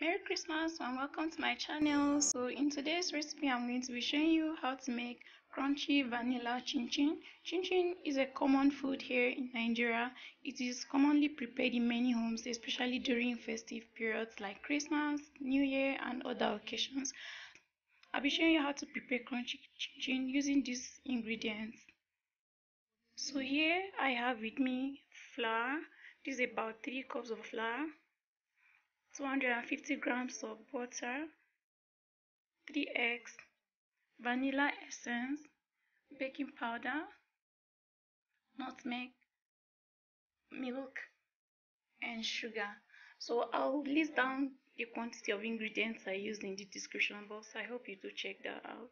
Merry Christmas and welcome to my channel. So in today's recipe I'm going to be showing you how to make crunchy vanilla chin chin. Chin chin is a common food here in Nigeria. It is commonly prepared in many homes, especially during festive periods like Christmas, New Year and other occasions. I'll be showing you how to prepare crunchy chin chin using these ingredients. So here I have with me flour. This is about 3 cups of flour, 250 grams of butter, 3 eggs, vanilla essence, baking powder, nutmeg, milk and sugar. So I'll list down the quantity of ingredients I used in the description box. I hope you do check that out.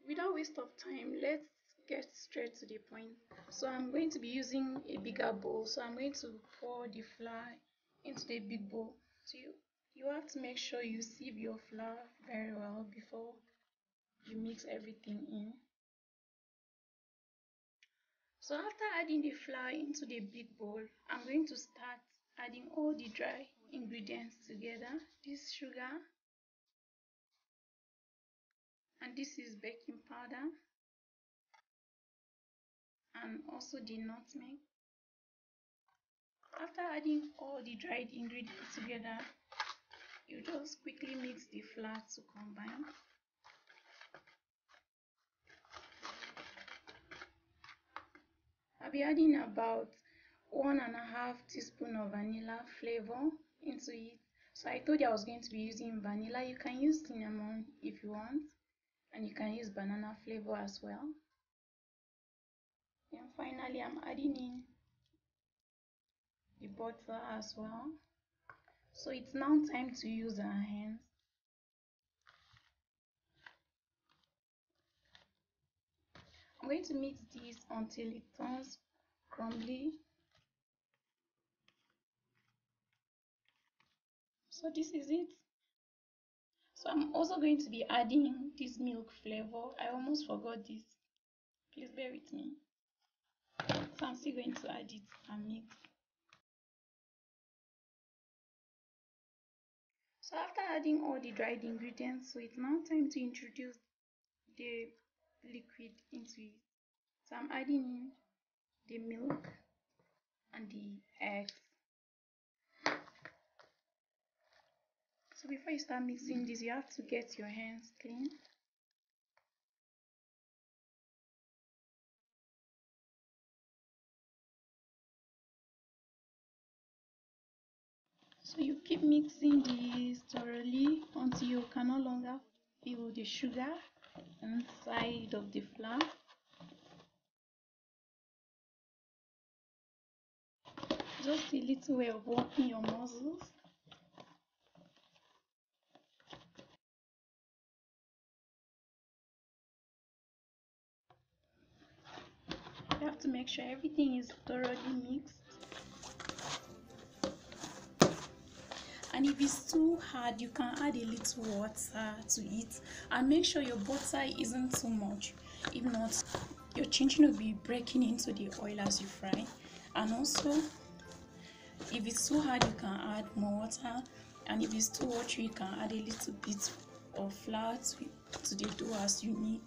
Without waste of time, let's get straight to the point. So I'm going to be using a bigger bowl. So I'm going to pour the flour into the big bowl. So you have to make sure you sieve your flour very well before you mix everything in. So after adding the flour into the big bowl, I'm going to start adding all the dry ingredients together. This sugar, and this is baking powder, and also the nutmeg. After adding all the dried ingredients together, you just quickly mix the flour to combine. I'll be adding about 1.5 teaspoon of vanilla flavor into it. So I told you I was going to be using vanilla. You can use cinnamon if you want, and you can use banana flavor as well. And finally I'm adding in the butter as well. So it's now time to use our hands. I'm going to mix this until it turns crumbly. So this is it. So I'm also going to be adding this milk flavor. I almost forgot this. Please bear with me. So I'm still going to add it and mix. So after adding all the dried ingredients, so it's now time to introduce the liquid into it. So I'm adding in the milk and the eggs. So before you start mixing this, you have to get your hands clean. So you keep mixing this thoroughly until you can no longer feel the sugar inside of the flour. Just a little way of working your muscles. You have to make sure everything is thoroughly mixed. And if it's too hard, you can add a little water to it, and make sure your butter isn't too much. If not, your chin chin will be breaking into the oil as you fry. And also, if it's too hard, you can add more water, and if it's too watery, you can add a little bit of flour to the dough as you need.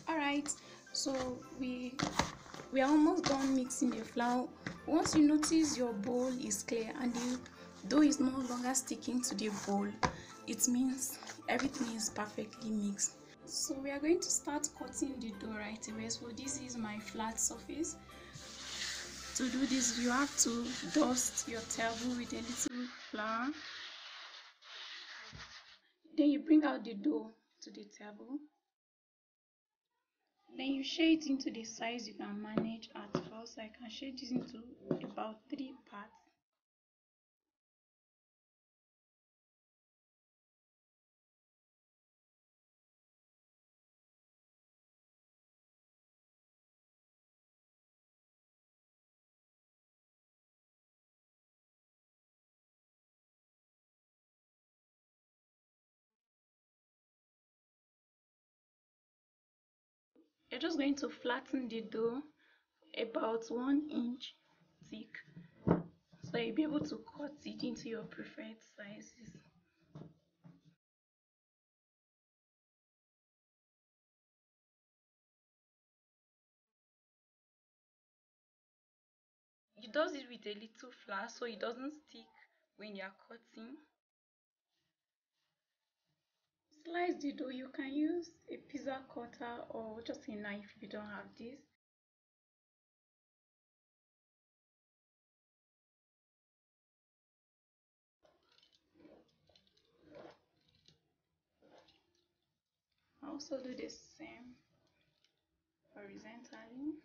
Alright, so we are almost done mixing the flour. Once you notice your bowl is clear and the dough is no longer sticking to the bowl, it means everything is perfectly mixed. So we are going to start cutting the dough right away. So this is my flat surface. To do this, you have to dust your table with a little flour. Then you bring out the dough to the table. Then you share it into the size you can manage at first. I can share this into about 3 parts. You're just going to flatten the dough about 1 inch thick, so you'll be able to cut it into your preferred sizes. You does it with a little flour so it doesn't stick when you're cutting. Slice the dough. You can use a pizza cutter or just a knife if you don't have this. I also do the same horizontally.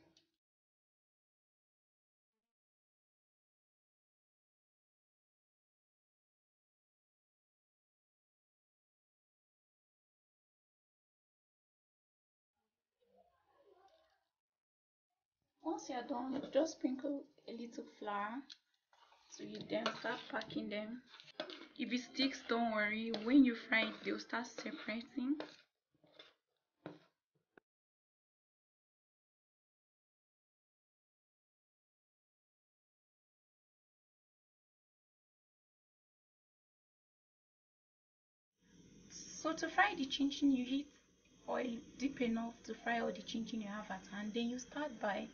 Once you're done, just sprinkle a little flour so you then start packing them. If it sticks, don't worry. When you fry it, they'll start separating. So to fry the chin chin, you heat oil deep enough to fry all the chin chin you have at hand. Then you start by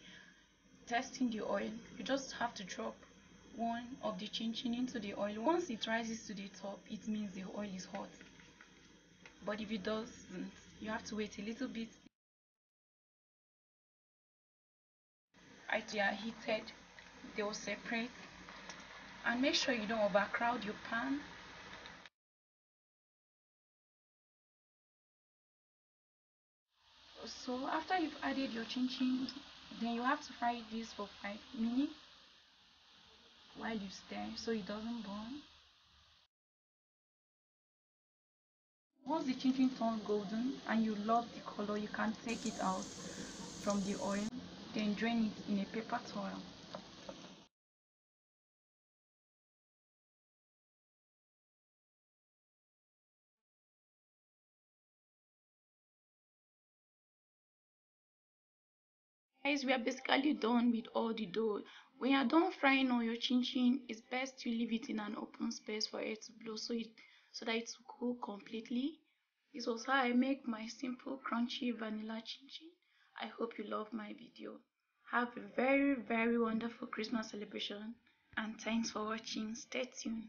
testing the oil. You just have to drop one of the chin chin into the oil. Once it rises to the top, it means the oil is hot. But if it doesn't, you have to wait a little bit. As they are heated, they will separate. And make sure you don't overcrowd your pan. So after you've added your chin chin, then you have to fry this for 5 minutes while you stir so it doesn't burn. Once the chin chin turns golden and you love the color, you can take it out from the oil, then drain it in a paper towel. Guys, we are basically done with all the dough. When you're done frying all your chin chin, it's best to leave it in an open space for air to blow so that it will cool completely. This was how I make my simple crunchy vanilla chin chin. I hope you love my video. Have a very wonderful Christmas celebration and thanks for watching. Stay tuned.